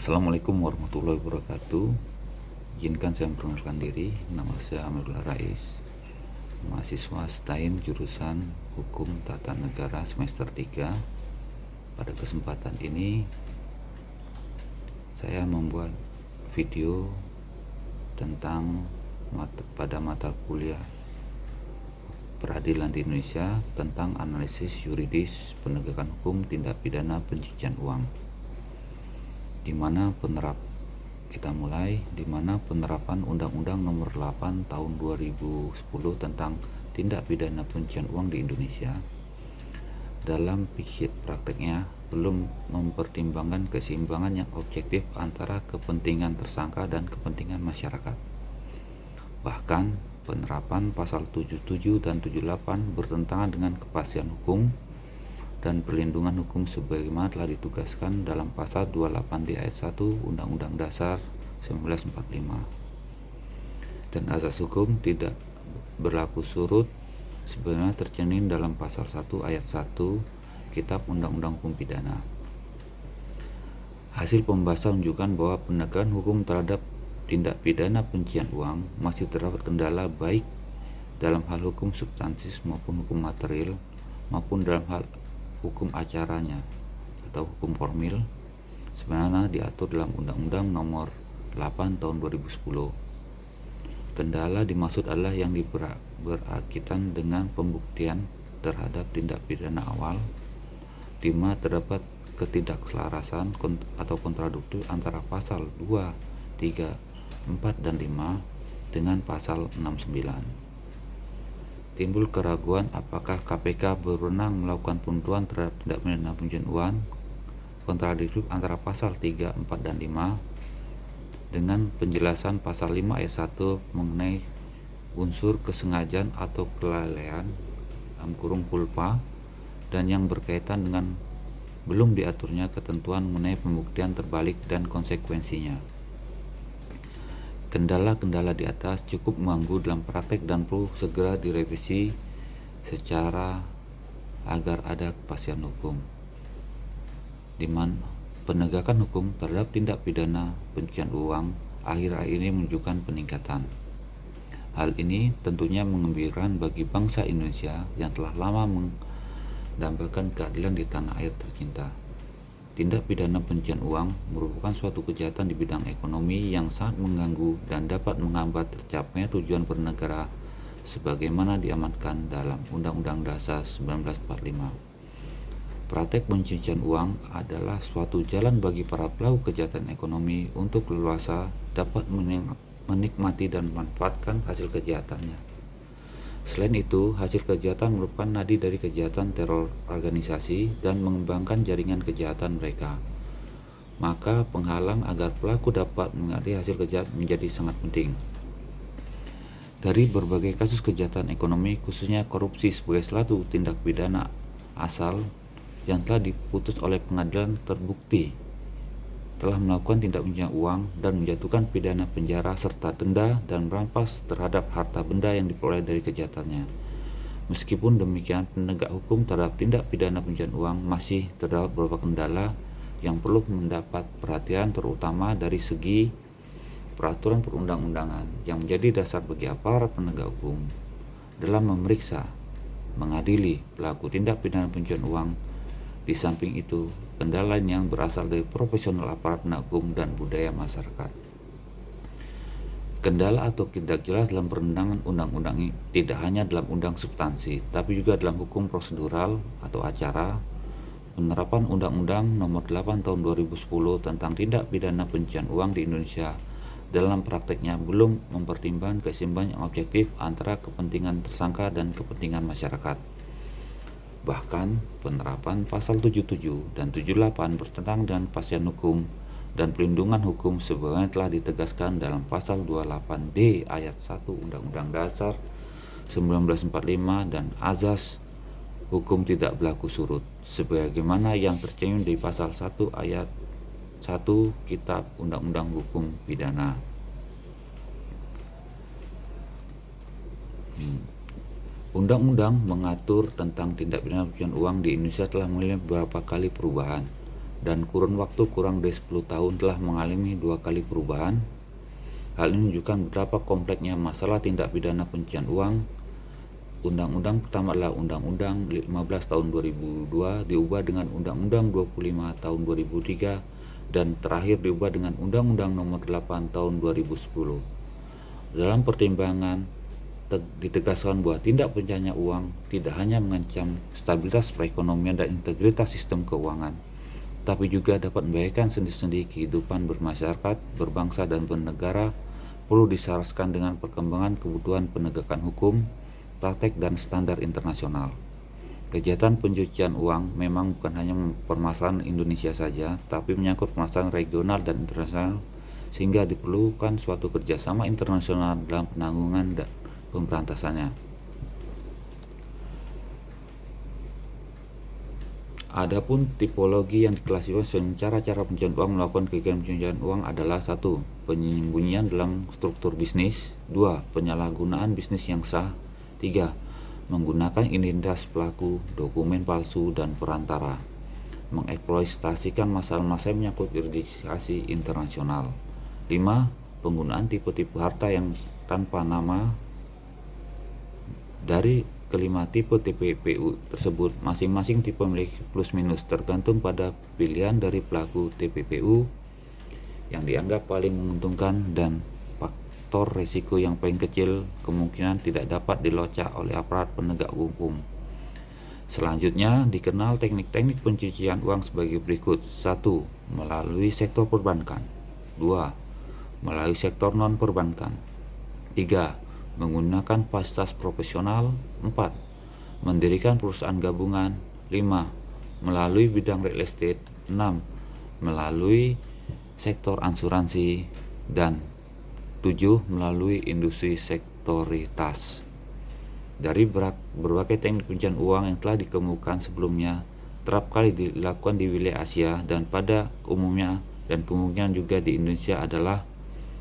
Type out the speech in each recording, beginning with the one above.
Assalamualaikum warahmatullahi wabarakatuh. Izinkan saya memperkenalkan diri. Nama saya Amirul Rais, mahasiswa STAIN jurusan Hukum Tata Negara semester 3. Pada kesempatan ini saya membuat video tentang pada mata kuliah Peradilan di Indonesia tentang analisis yuridis penegakan hukum tindak pidana pencucian uang, di mana penerapan Undang-Undang Nomor 8 Tahun 2010 tentang tindak pidana pencucian uang di Indonesia dalam prakteknya belum mempertimbangkan keseimbangan yang objektif antara kepentingan tersangka dan kepentingan masyarakat. Bahkan penerapan pasal 77 dan 78 bertentangan dengan kepastian hukum dan perlindungan hukum sebagaimana telah ditugaskan dalam pasal 28D ayat 1 Undang-Undang Dasar 1945. Dan azas hukum tidak berlaku surut sebagaimana tercermin dalam pasal 1 ayat 1 Kitab Undang-Undang Hukum Pidana. Hasil pembahasan menunjukkan bahwa penegakan hukum terhadap tindak pidana pencucian uang masih terdapat kendala baik dalam hal hukum substantif maupun hukum material maupun dalam hal hukum acaranya atau hukum formil sebagaimana diatur dalam Undang-Undang Nomor 8 Tahun 2010. Kendala dimaksud adalah yang berkaitan dengan pembuktian terhadap tindak pidana awal, di mana terdapat ketidakselarasan atau kontradiktif antara pasal 2, 3, 4, dan 5 dengan pasal 69. Timbul keraguan apakah KPK berwenang melakukan penuntutan terhadap tindak pidana pencucian uang, kontradiktif antara pasal 3, 4, dan 5 dengan penjelasan pasal 5 ayat 1 mengenai unsur kesengajaan atau kelalaian (culpa) dan yang berkaitan dengan belum diaturnya ketentuan mengenai pembuktian terbalik dan konsekuensinya. Kendala-kendala di atas cukup mengganggu dalam praktek dan perlu segera direvisi secara agar ada kepastian hukum, di mana penegakan hukum terhadap tindak pidana pencucian uang akhir-akhir ini menunjukkan peningkatan. Hal ini tentunya mengembirakan bagi bangsa Indonesia yang telah lama mendambakan keadilan di tanah air tercinta. Tindak pidana pencucian uang merupakan suatu kejahatan di bidang ekonomi yang sangat mengganggu dan dapat menghambat tercapainya tujuan bernegara sebagaimana diamanatkan dalam Undang-Undang Dasar 1945. Praktek pencucian uang adalah suatu jalan bagi para pelaku kejahatan ekonomi untuk leluasa dapat menikmati dan memanfaatkan hasil kejahatannya. Selain itu, hasil kejahatan merupakan nadi dari kejahatan teror organisasi dan mengembangkan jaringan kejahatan mereka. Maka penghalang agar pelaku dapat mengerti hasil kejahatan menjadi sangat penting. Dari berbagai kasus kejahatan ekonomi, khususnya korupsi sebagai suatu tindak pidana asal yang telah diputus oleh pengadilan terbukti telah melakukan tindak pencucian uang dan menjatuhkan pidana penjara serta denda dan merampas terhadap harta benda yang diperoleh dari kejahatannya. Meskipun demikian, penegak hukum terhadap tindak pidana pencucian uang masih terdapat beberapa kendala yang perlu mendapat perhatian, terutama dari segi peraturan perundang-undangan yang menjadi dasar bagi aparat penegak hukum dalam memeriksa, mengadili pelaku tindak pidana pencucian uang. Di samping itu, kendala lain yang berasal dari profesional aparat penegak hukum dan budaya masyarakat. Kendala atau tidak jelas dalam perundangan undang-undang ini tidak hanya dalam undang substansi, tapi juga dalam hukum prosedural atau acara. Penerapan Undang-Undang Nomor 8 Tahun 2010 tentang tindak pidana pencucian uang di Indonesia dalam prakteknya belum mempertimbangkan keseimbangan yang objektif antara kepentingan tersangka dan kepentingan masyarakat. Bahkan penerapan pasal 77 dan 78 bertentangan dengan kepastian hukum dan perlindungan hukum sebagaimana telah ditegaskan dalam pasal 28D ayat 1 Undang-Undang Dasar 1945 dan azas hukum tidak berlaku surut sebagaimana yang tercantum di pasal 1 ayat 1 Kitab Undang-Undang Hukum Pidana. Undang-undang mengatur tentang tindak pidana pencucian uang di Indonesia telah mengalami beberapa kali perubahan dan kurun waktu kurang dari 10 tahun telah mengalami 2 kali perubahan. Hal ini menunjukkan betapa kompleksnya masalah tindak pidana pencucian uang. Undang-undang pertama adalah Undang-Undang 15 tahun 2002 diubah dengan Undang-Undang 25 tahun 2003 dan terakhir diubah dengan Undang-Undang Nomor 8 tahun 2010. Dalam pertimbangan ditegaskan bahwa tindak pencucian uang tidak hanya mengancam stabilitas perekonomian dan integritas sistem keuangan, tapi juga dapat membahayakan sendi-sendi kehidupan bermasyarakat, berbangsa, dan bernegara. Perlu diselaraskan dengan perkembangan kebutuhan penegakan hukum, praktek, dan standar internasional. Kejahatan pencucian uang memang bukan hanya permasalahan Indonesia saja, tapi menyangkut permasalahan regional dan internasional, sehingga diperlukan suatu kerjasama internasional dalam penanggungan dan pemberantasannya. Adapun tipologi yang diklasifikasi sebagai cara-cara pencucian uang melakukan kegiatan pencucian uang adalah 1. Penyembunyian dalam struktur bisnis. 2. Penyalahgunaan bisnis yang sah. 3. Menggunakan identitas pelaku, dokumen palsu, dan perantara. Mengeksploitasikan masalah-masalah menyangkut jurisdiksi internasional. 5. Penggunaan tipe-tipe harta yang tanpa nama. Dari kelima tipe TPPU tersebut, masing-masing tipe memiliki plus minus tergantung pada pilihan dari pelaku TPPU yang dianggap paling menguntungkan dan faktor risiko yang paling kecil kemungkinan tidak dapat dilacak oleh aparat penegak hukum. Selanjutnya dikenal teknik-teknik pencucian uang sebagai berikut. 1. Melalui sektor perbankan. 2. Melalui sektor non-perbankan. 3. Menggunakan fasilitas profesional. 4. Mendirikan perusahaan gabungan. 5. Melalui bidang real estate. 6. Melalui sektor asuransi. Dan 7. Melalui industri sektoritas. Dari berbagai teknik pencucian uang yang telah dikemukakan sebelumnya, kerap kali dilakukan di wilayah Asia dan pada umumnya dan kemungkinan juga di Indonesia adalah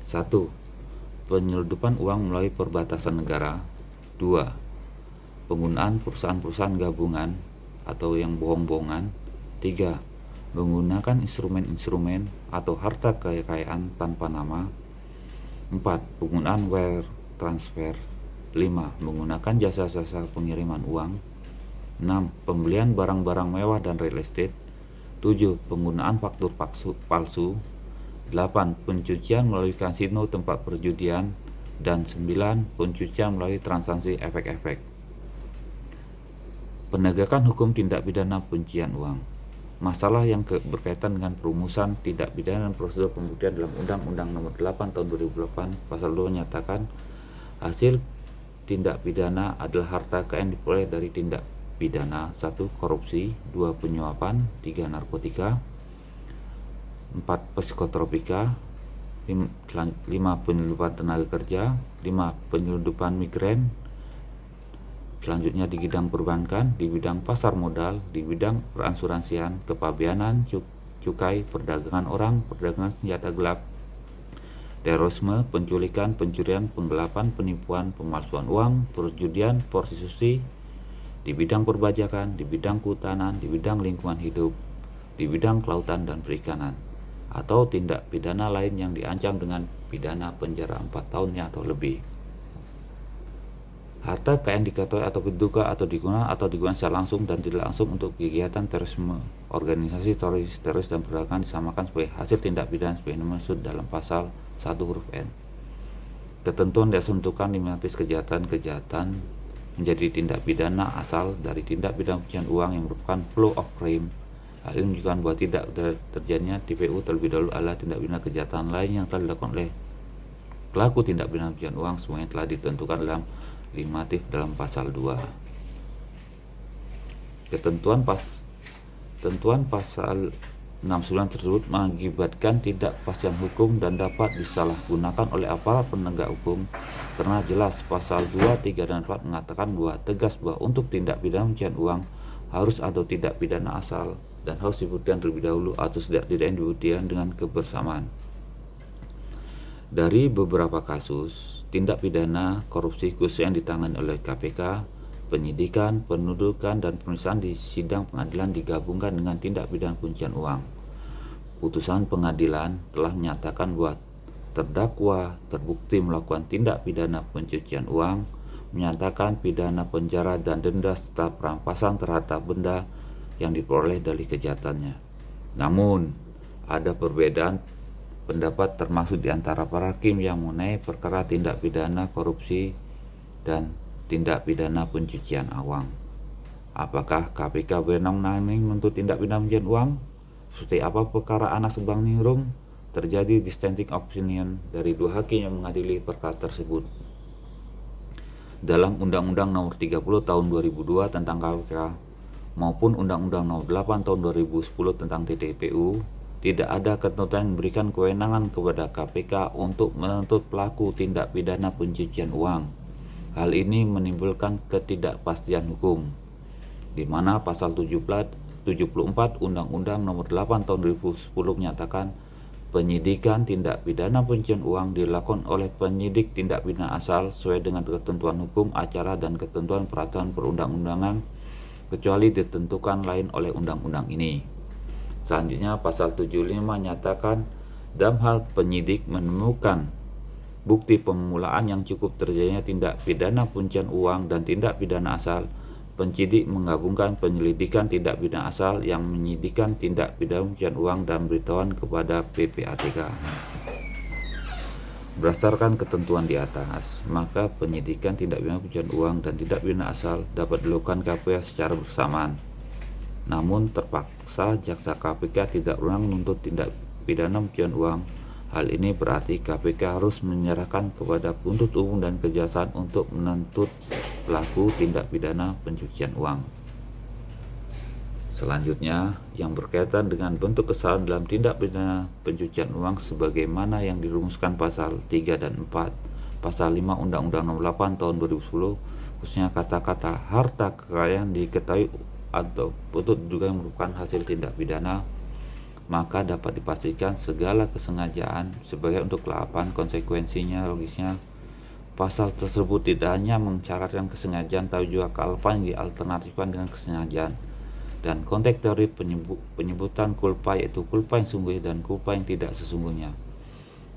1. Penyelundupan uang melalui perbatasan negara. 2. Penggunaan perusahaan-perusahaan gabungan atau yang bohong-bohongan. 3. Menggunakan instrumen-instrumen atau harta kekayaan tanpa nama. 4. Penggunaan wire transfer. 5. Menggunakan jasa-jasa pengiriman uang. 6. Pembelian barang-barang mewah dan real estate. 7. Penggunaan faktur palsu. 8. Pencucian melalui kasino tempat perjudian. Dan 9. Pencucian melalui transaksi efek-efek. Penegakan hukum tindak pidana pencucian uang. Masalah yang berkaitan dengan perumusan tindak pidana dan prosedur pembuktian dalam Undang-Undang Nomor 8 Tahun 2008 Pasal 2 menyatakan hasil tindak pidana adalah harta kekayaan diperoleh dari tindak pidana. 1. Korupsi. 2. Penyuapan. 3. Narkotika. 4. Psikotropika. 5. Penyelundupan tenaga kerja. 5. Penyelundupan migran. Selanjutnya di bidang perbankan, di bidang pasar modal, di bidang perasuransian, kepabeanan, cukai, perdagangan orang, perdagangan senjata gelap, terorisme, penculikan, pencurian, penggelapan, penipuan, pemalsuan uang, perjudian, prostitusi, di bidang perbajakan, di bidang kehutanan, di bidang lingkungan hidup, di bidang kelautan dan perikanan, atau tindak pidana lain yang diancam dengan pidana penjara 4 tahun atau lebih. Harta kekayaan diketahui atau diduga atau digunakan secara langsung dan tidak langsung untuk kegiatan terorisme, organisasi teroris dan perdagangan disamakan sebagai hasil tindak pidana sebagaimana dimaksud dalam pasal 1 huruf N. Ketentuan diasuntukan dimentis kejahatan menjadi tindak pidana asal dari tindak pidana pencucian uang yang merupakan flow of crime. Hal ini menunjukkan bahwa tidak terjadinya TPU terlebih dahulu adalah tindak pidana kejahatan lain yang telah dilakukan oleh pelaku tindak pidana pencucian uang semuanya telah ditentukan dalam limatif dalam pasal 2. Ketentuan pasal 69 tersebut mengakibatkan tidak kepastian hukum dan dapat disalahgunakan oleh aparat penegak hukum karena jelas pasal 2, 3, dan 4 mengatakan bahwa tegas bahwa untuk tindak pidana pencucian uang harus atau tidak pidana asal dan harus dibuktikan terlebih dahulu atau tidak dibuktikan dengan kebersamaan. Dari beberapa kasus tindak pidana korupsi khusus yang ditangani oleh KPK, penyidikan, penuntutan, dan pemeriksaan di sidang pengadilan digabungkan dengan tindak pidana pencucian uang. Putusan pengadilan telah menyatakan bahwa terdakwa terbukti melakukan tindak pidana pencucian uang, menyatakan pidana penjara dan denda serta perampasan terhadap benda yang diperoleh dari kejahatannya. Namun, ada perbedaan pendapat termasuk di antara para hakim yang mengenai perkara tindak pidana korupsi dan tindak pidana pencucian uang. Apakah KPK berwenang menuntut tindak pidana pencucian uang? Seperti apa perkara Anas Urbaningrum? Terjadi dissenting opinion dari dua hakim yang mengadili perkara tersebut. Dalam Undang-Undang Nomor 30 Tahun 2002 tentang KPK maupun Undang-Undang Nomor 8 Tahun 2010 tentang TPPU, tidak ada ketentuan yang memberikan kewenangan kepada KPK untuk menuntut pelaku tindak pidana pencucian uang. Hal ini menimbulkan ketidakpastian hukum, di mana pasal 74 Undang-Undang Nomor 8 Tahun 2010 menyatakan penyidikan tindak pidana pencucian uang dilakukan oleh penyidik tindak pidana asal sesuai dengan ketentuan hukum acara dan ketentuan peraturan perundang-undangan kecuali ditentukan lain oleh undang-undang ini. Selanjutnya pasal 75 menyatakan dalam hal penyidik menemukan bukti permulaan yang cukup terjadinya tindak pidana pencucian uang dan tindak pidana asal, penyidik menggabungkan penyelidikan tindak pidana asal yang menyidikan tindak pidana pencucian uang dan beritahuan kepada PPATK. Berdasarkan ketentuan di atas, maka penyidikan tindak pidana pencucian uang dan tindak pidana asal dapat dilakukan KPK secara bersamaan. Namun terpaksa jaksa KPK tidak berwenang menuntut tindak pidana pencucian uang. Hal ini berarti KPK harus menyerahkan kepada penuntut umum dan kejaksaan untuk menuntut pelaku tindak pidana pencucian uang. Selanjutnya, yang berkaitan dengan bentuk kesalahan dalam tindak pidana pencucian uang sebagaimana yang dirumuskan pasal 3 dan 4, pasal 5 Undang-Undang Nomor 8 Tahun 2010, khususnya kata-kata harta kekayaan diketahui atau patut diduga merupakan hasil tindak pidana, maka dapat dipastikan segala kesengajaan sebagai untuk kelapan konsekuensinya logisnya. Pasal tersebut tidak hanya mencaratkan kesengajaan tapi juga kealpaan yang dialternatifkan dengan kesengajaan. Dan konteks teori penyebutan kulpa yaitu kulpa yang sungguhnya dan kulpa yang tidak sesungguhnya.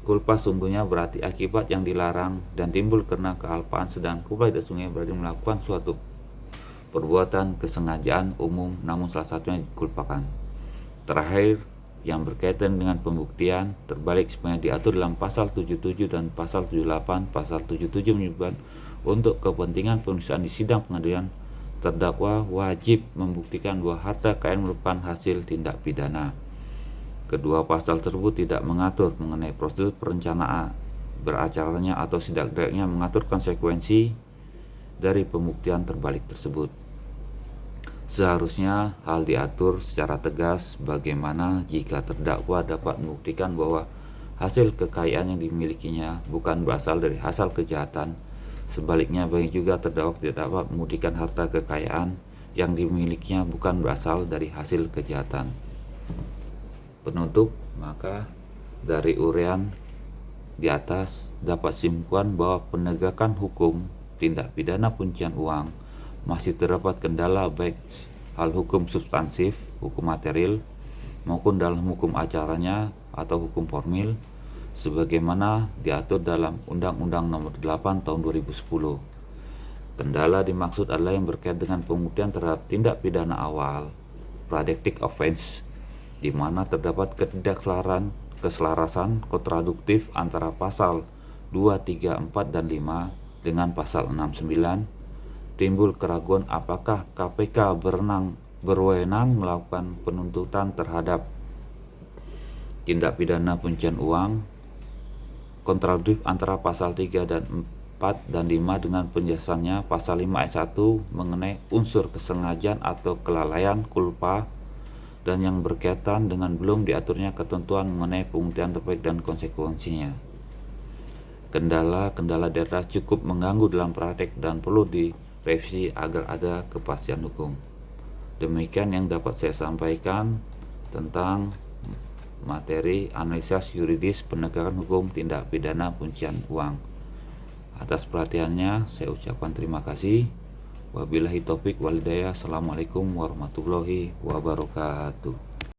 Kulpa sungguhnya berarti akibat yang dilarang dan timbul karena kealpaan, sedang kulpa tidak sungguhnya berarti melakukan suatu perbuatan kesengajaan umum namun salah satunya dikulpakan. Terakhir, yang berkaitan dengan pembuktian terbalik sebenarnya diatur dalam pasal 77 dan pasal 78. Pasal 77 menyebutkan untuk kepentingan pemeriksaan di sidang pengadilan, terdakwa wajib membuktikan bahwa harta kekayaan merupakan hasil tindak pidana. Kedua pasal tersebut tidak mengatur mengenai prosedur perencanaan beracaranya atau setidaknya mengatur konsekuensi dari pembuktian terbalik tersebut. Seharusnya hal diatur secara tegas bagaimana jika terdakwa dapat membuktikan bahwa hasil kekayaan yang dimilikinya bukan berasal dari hasil kejahatan. Sebaliknya bagi juga terdakwa tidak dapat membuktikan harta kekayaan yang dimilikinya bukan berasal dari hasil kejahatan. Penutup, maka dari uraian di atas dapat simpulkan bahwa penegakan hukum tindak pidana pencucian uang masih terdapat kendala baik hal hukum substansif, hukum material, maupun dalam hukum acaranya atau hukum formil sebagaimana diatur dalam Undang-Undang Nomor 8 Tahun 2010. Kendala dimaksud adalah yang berkaitan dengan pembuktian terhadap tindak pidana awal, predicate offense, di mana terdapat keselarasan kontraduktif antara pasal 2, 3, 4, dan 5 dengan pasal 6, 9. Timbul keraguan apakah KPK berwenang melakukan penuntutan terhadap tindak pidana pencucian uang. Kontradiktif antara pasal 3 dan 4 dan 5 dengan penjelasannya pasal 5 ayat 1 mengenai unsur kesengajaan atau kelalaian kulpa dan yang berkaitan dengan belum diaturnya ketentuan mengenai pembuktian terbaik dan konsekuensinya. Kendala-kendala di atas cukup mengganggu dalam praktek dan perlu direvisi agar ada kepastian hukum. Demikian yang dapat saya sampaikan tentang materi analisa yuridis penegakan hukum tindak pidana pencucian uang. Atas perhatiannya saya ucapkan terima kasih. Wabillahi taufik walhidayah. Assalamualaikum warahmatullahi wabarakatuh.